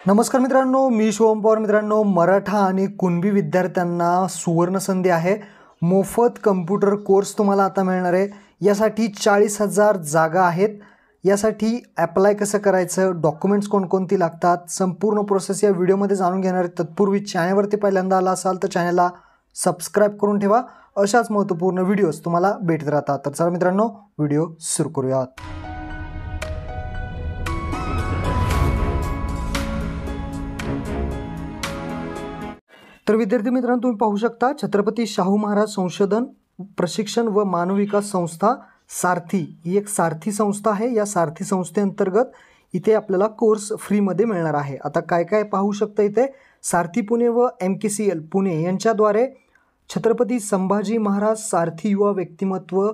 नमस्कार मित्रांनो, मी शुभम पवार. मित्रांनो, मराठा आणि कुणबी विद्यार्थ्यांना सुवर्ण संधी आहे. मोफत कम्प्युटर कोर्स तुम्हाला आता मिळणार आहे. यासाठी 40,000 जागा आहेत. यासाठी ॲप्लाय कसं करायचं, डॉक्युमेंट्स कोणकोणती लागतात, संपूर्ण प्रोसेस या व्हिडिओमध्ये जाणून घेणार आहे. तत्पूर्वी चॅनलवरती पहिल्यांदा आला असाल तर चॅनलला सबस्क्राईब करून ठेवा. अशाच महत्त्वपूर्ण व्हिडिओज तुम्हाला भेटत राहतात. तर चला मित्रांनो, व्हिडिओ सुरू करूयात. तर विद्यार्थी मित्रांनो, तुम्ही पाहू शकता छत्रपती शाहू महाराज संशोधन प्रशिक्षण व मानव विकास संस्था सारथी ही एक सारथी संस्था आहे. या सारथी संस्थेअंतर्गत इथे आपल्याला कोर्स फ्रीमध्ये मिळणार आहे. आता काय काय पाहू शकता इथे, सारथी पुणे व MKCL पुणे यांच्याद्वारे छत्रपती संभाजी महाराज सारथी युवा व्यक्तिमत्व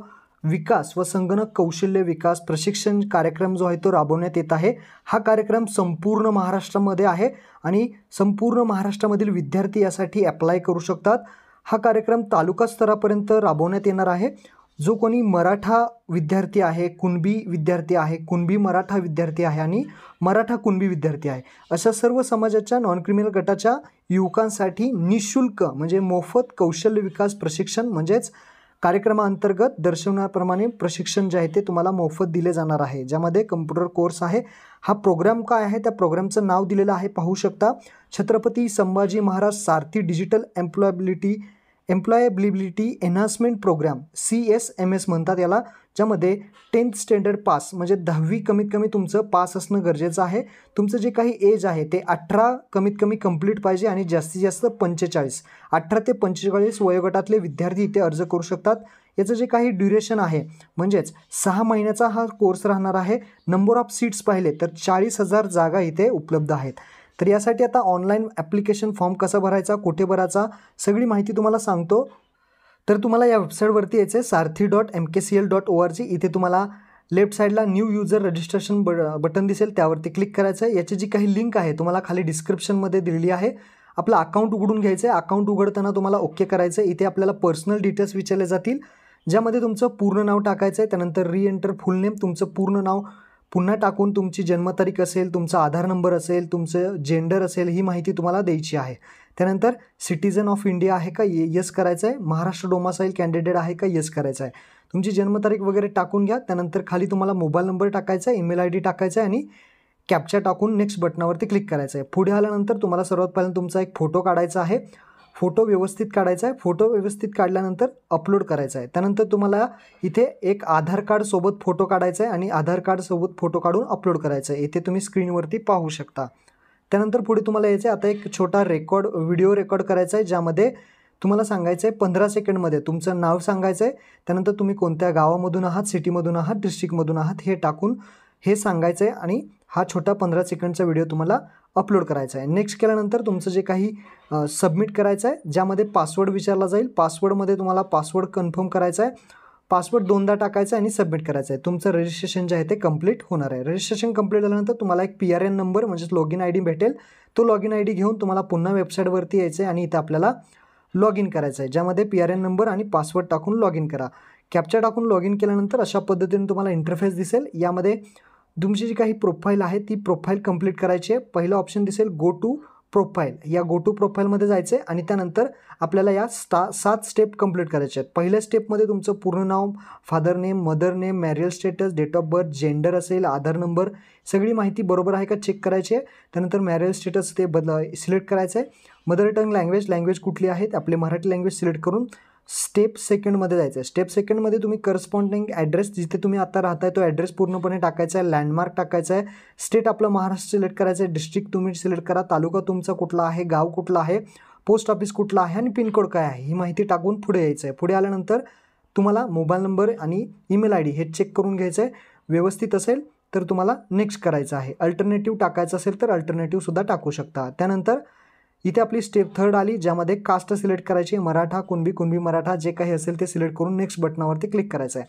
विकास व संगणक कौशल्य विकास प्रशिक्षण कार्यक्रम जो आहे तो राबवण्यात येत आहे. हा कार्यक्रम संपूर्ण महाराष्ट्रामध्ये आहे आणि संपूर्ण महाराष्ट्रामधील विद्यार्थी यासाठी ॲप्लाय करू शकतात. हा कार्यक्रम तालुका स्तरापर्यंत राबवण्यात येणार आहे. जो कोणी मराठा विद्यार्थी आहे, कुणबी विद्यार्थी आहे, कुणबी मराठा विद्यार्थी आहे आणि मराठा कुणबी विद्यार्थी आहे, अशा सर्व समाजाच्या नॉन क्रिमिनल गटाच्या युवकांसाठी निःशुल्क म्हणजे मोफत कौशल्य विकास प्रशिक्षण म्हणजेच कार्यक्रमाअंतर्गत दर्शवण्याप्रमाणे प्रशिक्षण जे आहे ते तुम्हाला मोफत दिले जाणार आहे. ज्यामध्ये कम्प्युटर कोर्स आहे. हा प्रोग्राम काय आहे, त्या प्रोग्रामचं नाव दिलेलं आहे, पाहू शकता. Chhatrapati Sambhaji Maharaj Sarthi digital employability enhancement programme CSMS म्हणतात याला. ज्यामध्ये 10th स्टँडर्ड पास म्हणजे 10वी कमीत कमी तुमचं पास असणं गरजेचं आहे. तुमचं जे काही एज आहे ते 18 कमीत कमी कंप्लीट पाहिजे आणि जास्तीत जास्त 45. 18 ते 45 वयोगटातले विद्यार्थी इथे अर्ज करू शकतात. याचं जे काही ड्युरेशन आहे म्हणजेच 6 महिन्याचा हा कोर्स राहणार आहे. नंबर ऑफ सीट्स पाहिले तर 40,000 जागा इथे उपलब्ध आहेत. तर यासाठी आता ऑनलाईन ॲप्लिकेशन फॉर्म कसा भरायचा, कुठे भरायचा, सगळी माहिती तुम्हाला सांगतो. तर तुम्हाला या वेबसाईटवरती यायचं आहे sarthi.mkcl.org. इथे तुम्हाला लेफ्ट साईडला न्यू युजर रजिस्ट्रेशन बटन दिसेल, त्यावरती क्लिक करायचं आहे. याची जी काही लिंक आहे तुम्हाला खाली डिस्क्रिप्शनमध्ये दिलेली आहे. आपलं अकाउंट उघडून घ्यायचं आहे. अकाउंट उघडताना तुम्हाला ओके करायचं आहे. इथे आपल्याला पर्सनल डिटेल्स विचारले जातील, ज्यामध्ये तुमचं पूर्ण नाव टाकायचं आहे. त्यानंतर रिएंटर फुल नेम, तुमचं पूर्ण नाव पुन्हा टाकून तुमची जन्मतारीख असेल, तुमचा आधार नंबर असेल, तुमचं जेंडर असेल, ही माहिती तुम्हाला द्यायची आहे. त्यानंतर सिटीजन ऑफ इंडिया आहे का, येस करायचं आहे. महाराष्ट्र डोमासाईल कॅन्डिडेट आहे का, येस करायचं आहे. तुमची जन्मतारीख वगैरे टाकून घ्या. त्यानंतर खाली तुम्हाला मोबाईल नंबर टाकायचा आहे, ईमेल ID टाकायचा आहे आणि कॅप्चा टाकून नेक्स्ट बटनावरती क्लिक करायचं आहे. पुढे आल्यानंतर तुम्हाला सर्वात पहिल्यांदा तुमचा एक फोटो काढायचा आहे. फोटो व्यवस्थित काढायचा आहे. फोटो व्यवस्थित काढल्यानंतर अपलोड करायचा आहे. त्यानंतर तुम्हाला इथे एक आधार कार्ड सोबत फोटो काढायचा आहे आणि आधार कार्ड सोबत फोटो काढून अपलोड करायचा आहे. इथे तुम्ही स्क्रीनवरती पाहू शकता. त्यानंतर पुढे तुम्हाला यायचं आहे, आता एक छोटा व्हिडिओ रेकॉर्ड करायचा आहे, ज्यामध्ये तुम्हाला सांगायचं आहे 15 सेकंडमध्ये तुमचं नाव सांगायचं आहे. त्यानंतर तुम्ही कोणत्या गावामधून आहात, सिटीमधून आहात, डिस्ट्रिक्टमधून आहात हे टाकून हे सांगायचं आहे आणि हा छोटा 15 सेकंडचा व्हिडिओ तुम्हाला अपलोड करायचा आहे. नेक्स्ट केल्यानंतर तुमचं जे काही सबमिट करायचं आहे, ज्यामध्ये पासवर्ड विचारला जाईल. पासवर्डमध्ये तुम्हाला पासवर्ड कन्फर्म करायचा आहे. पासवर्ड 2दा टाकायचा आहे आणि सबमिट करायचं आहे. तुमचं रजिस्ट्रेशन जे आहे ते कंप्लीट होणार आहे. रजिस्ट्रेशन कंप्लीट झाल्यानंतर तुम्हाला एक PRN नंबर म्हणजेच लॉगिन ID भेटेल. तो लॉगिन ID घेऊन तुम्हाला पुन्हा वेबसाईटवरती यायचं आहे आणि इथे आपल्याला लॉग इन करायचं आहे, ज्यामध्ये PRN नंबर आणि पासवर्ड टाकून लॉग इन करा. कॅप्चा टाकून लॉग इन केल्यानंतर अशा पद्धतीने तुम्हाला इंटरफेस दिसेल. यामध्ये तुमची जी काही प्रोफाईल आहे ती प्रोफाईल कंप्लीट करायची आहे. पहिलं ऑप्शन दिसेल गो टू प्रोफाईल. या गो टू प्रोफाईलमध्ये जायचं आहे आणि त्यानंतर आपल्याला या 7 स्टेप कंप्लीट करायचे आहेत. पहिल्या स्टेपमध्ये तुमचं पूर्ण नाव, father name, mother name, marital status, date of birth, gender असेल, आधार नंबर, सगळी माहिती बरोबर आहे का चेक करायची आहे. त्यानंतर मॅरियल स्टेटस ते सिलेक्ट करायचं आहे. मदर टंग लँग्वेज कुठली आहे, आपले मराठी लँग्वेज सिलेक्ट करून स्टेप सेकंडमध्ये जायचं आहे. स्टेप सेकंडमध्ये तुम्ही करस्पॉन्डिंग ॲड्रेस, जिथे तुम्ही आता राहताय तो ॲड्रेस पूर्णपणे टाकायचा आहे. लँडमार्क टाकायचा आहे. स्टेट आपलं महाराष्ट्र सिलेक्ट करायचं आहे. डिस्ट्रिक्ट तुम्ही सिलेक्ट करा. तालुका तुमचा कुठला आहे, गाव कुठला आहे, पोस्ट ऑफिस कुठला आहे आणि पिनकोड काय आहे, ही माहिती टाकून पुढे यायचं आहे. पुढे आल्यानंतर तुम्हाला मोबाईल नंबर आणि ईमेल ID हे चेक करून घ्यायचं आहे. व्यवस्थित असेल तर तुम्हाला नेक्स्ट करायचं आहे. अल्टरनेटिव्ह टाकायचं असेल तर अल्टरनेटिव्हसुद्धा टाकू शकता. त्यानंतर इथे आपली स्टेप 3rd आली, ज्यामध्ये कास्ट सिलेक्ट करायची, मराठा, कुणबी मराठा जे काही असेल ते सिलेक्ट करून नेक्स्ट बटनावरती क्लिक करायचं आहे.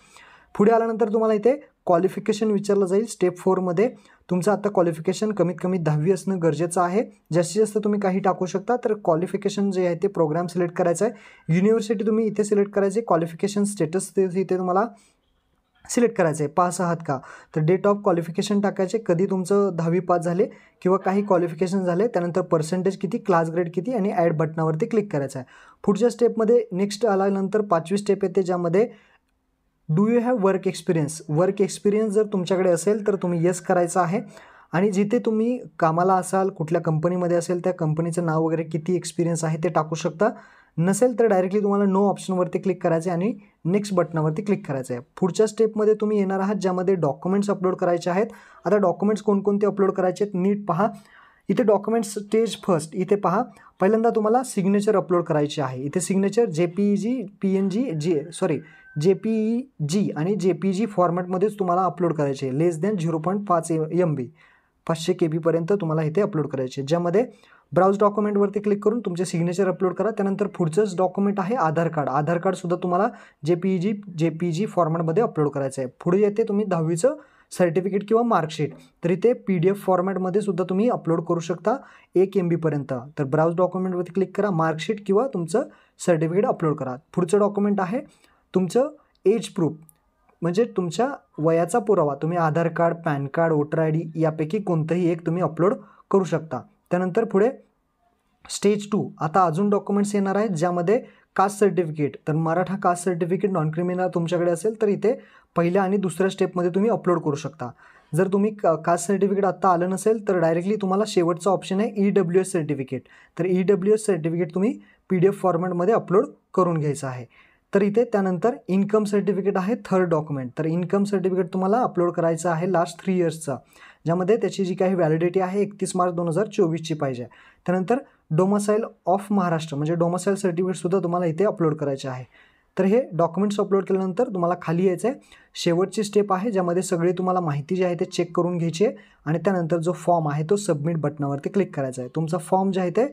पुढे आल्यानंतर तुम्हाला इथे क्वालिफिकेशन विचारलं जाईल. स्टेप 4मध्ये तुमचं आता क्वालिफिकेशन कमीत कमी 10वी असणं गरजेचं आहे. जास्तीत जास्त तुम्ही काही टाकू शकता. तर क्वालिफिकेशन जे आहे ते प्रोग्राम सिलेक्ट करायचं आहे. युनिव्हर्सिटी तुम्ही इथे सिलेक्ट करायचे. क्वालिफिकेशन स्टेटस ते इथे तुम्हाला सिलेक्ट करायचं आहे, पास आहात का, तर डेट ऑफ क्वालिफिकेशन टाकायचे, कधी तुमचं 10वी पास झाले किंवा काही क्वालिफिकेशन झाले, त्यानंतर पर्सेंटेज किती, क्लास ग्रेड किती आणि ॲड बटनावरती क्लिक करायचं आहे. पुढच्या स्टेपमध्ये नेक्स्ट आल्यानंतर 5वी स्टेप येते, ज्यामध्ये do you have work experience. Work experience जर तुमच्याकडे असेल तर तुम्ही येस करायचं आहे आणि जिथे तुम्ही कामाला असाल, कुठल्या कंपनीमध्ये असेल, त्या कंपनीचं नाव वगैरे, किती एक्सपिरियन्स आहे ते टाकू शकता. नसेल तर डायरेक्टली तुम्हाला नो ऑप्शनवरती क्लिक करायचं आहे आणि नेक्स्ट बटनावरती क्लिक करायचं आहे. पुढच्या स्टेपमध्ये तुम्ही येणार आहात, ज्यामध्ये डॉक्युमेंट्स अपलोड करायचे आहेत. आता डॉक्युमेंट्स कोणकोणते अपलोड करायचे आहेत नीट पहा. इथे डॉक्युमेंट्स स्टेज फर्स्ट, इथे पहा, पहिल्यांदा तुम्हाला सिग्नेचर अपलोड करायची आहे. इथे सिग्नेचर JPEG आणि JPG फॉर्मॅटमध्येच तुम्हाला अपलोड करायचे आहे. लेस दॅन 0.5 MB 500 KB पर्यंत तुम्हाला इथे अपलोड करायचे, ज्यामध्ये ब्राउज डॉक्युमेंटवरती क्लिक करून तुमचे सिग्नेचर अपलोड करा. त्यानंतर पुढचंच डॉक्युमेंट आहे आधार कार्ड. आधार कार्डसुद्धा तुम्हाला JPG फॉर्मॅटमध्ये अपलोड करायचं आहे. पुढे येते तुम्ही 10वीचं सर्टिफिकेट किंवा मार्कशीट, तर इथे PDF फॉर्मॅटमध्ये सुद्धा तुम्ही अपलोड करू शकता 1 MB पर्यंत. तर ब्राउज डॉक्युमेंटवरती क्लिक करा, मार्कशीट किंवा तुमचं सर्टिफिकेट अपलोड करा. पुढचं डॉक्युमेंट आहे तुमचं एज प्रूफ, म्हणजे तुमच्या वयाचा पुरावा. तुम्ही Aadhaar card, PAN card, voter ID यापैकी कोणतंही एक तुम्ही अपलोड करू शकता. त्यानंतर पुढे स्टेज 2, आता अजून डॉक्युमेंट्स येणार आहेत, ज्यामध्ये कास्ट सर्टिफिकेट, तर Maratha caste certificate non criminal तुमच्याकडे असेल तर इथे पहिल्या आणि दुसऱ्या स्टेपमध्ये तुम्ही अपलोड करू शकता. जर तुम्ही कास्ट सर्टिफिकेट आत्ता आलं नसेल तर डायरेक्टली तुम्हाला शेवटचा ऑप्शन आहे EWS सर्टिफिकेट. तर EWS सर्टिफिकेट तुम्ही PDF फॉर्मॅटमध्ये अपलोड करून घ्यायचं आहे. तर इथे त्यानंतर इन्कम सर्टिफिकेट आहे थर्ड डॉक्युमेंट. तर इन्कम सर्टिफिकेट तुम्हाला अपलोड करायचं आहे लास्ट 3 इयर्सचा, ज्यामध्ये त्याची जी काही व्हॅलिडिटी आहे 31 मार्च 2024ची पाहिजे. त्यानंतर डोमासाईल ऑफ महाराष्ट्र, म्हणजे डोमासाईल सर्टिफिकेटसुद्धा तुम्हाला इथे अपलोड करायचे आहे. तर हे डॉक्युमेंट्स अपलोड केल्यानंतर तुम्हाला खाली यायचं आहे. शेवटची स्टेप आहे, ज्यामध्ये सगळी तुम्हाला माहिती जी आहे ते चेक करून घ्यायची आहे आणि त्यानंतर जो फॉर्म आहे तो सबमिट बटनावरती क्लिक करायचा आहे. तुमचा फॉर्म जे आहे ते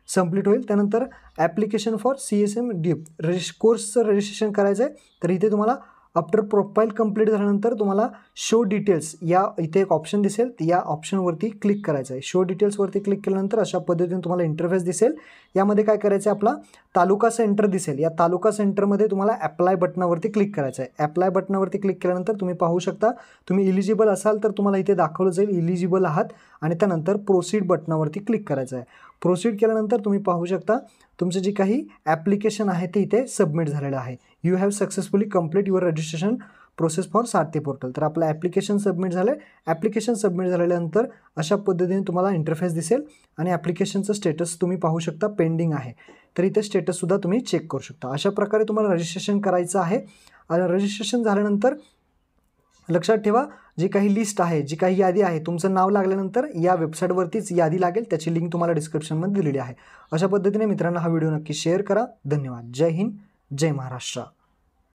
सबमिट होईल. त्यानंतर ॲप्लिकेशन फॉर CSM DIP कोर्सचं रजिस्ट्रेशन करायचं आहे. तर इथे तुम्हाला आफ्टर प्रोफाईल कंप्लीट झाल्यानंतर तुम्हाला शो डिटेल्स या इथे एक ऑप्शन दिसेल, या ऑप्शनवरती क्लिक करायचं आहे. शो डिटेल्सवरती क्लिक केल्यानंतर अशा पद्धतीने तुम्हाला इंटरफेस दिसेल. यामध्ये काय करायचं आहे, आपला तालुका सेंटर दिसेल. या तालुका सेंटरमध्ये तुम्हाला ॲप्लाय बटनावरती क्लिक करायचं आहे. ॲप्लाय बटनावरती क्लिक केल्यानंतर तुम्ही पाहू शकता, तुम्ही इलिजिबल असाल तर तुम्हाला इथे दाखवलं जाईल इलिजिबल आहात आणि त्यानंतर प्रोसीड बटनावरती क्लिक करायचं आहे. प्रोसीड केल्यानंतर तुम्ही पाहू शकता तुमचं जे काही ॲप्लिकेशन आहे ते इथे सबमिट झालेलं आहे. You have successfully complete your registration process for Sarathi portal. तर आपलं ॲप्लिकेशन सबमिट झालं आहे. ॲप्लिकेशन सबमिट झाल्यानंतर अशा पद्धतीने तुम्हाला इंटरफेस दिसेल आणि ॲप्लिकेशनचं स्टेटस तुम्ही पाहू शकता पेंडिंग आहे. तर इथे स्टेटससुद्धा तुम्ही चेक करू शकता. अशा प्रकारे तुम्हाला रजिस्ट्रेशन करायचं आहे. रजिस्ट्रेशन झाल्यानंतर लक्षात ठेवा, जी काही लिस्ट आहे, जी काही यादी आहे, तुमचं नाव लागल्यानंतर या वेबसाईटवरतीच यादी लागेल. त्याची लिंक तुम्हाला डिस्क्रिप्शनमध्ये दिलेली आहे. अशा पद्धतीने मित्रांनो हा व्हिडिओ नक्की शेअर करा. धन्यवाद. जय हिंद, जय महाराष्ट्र.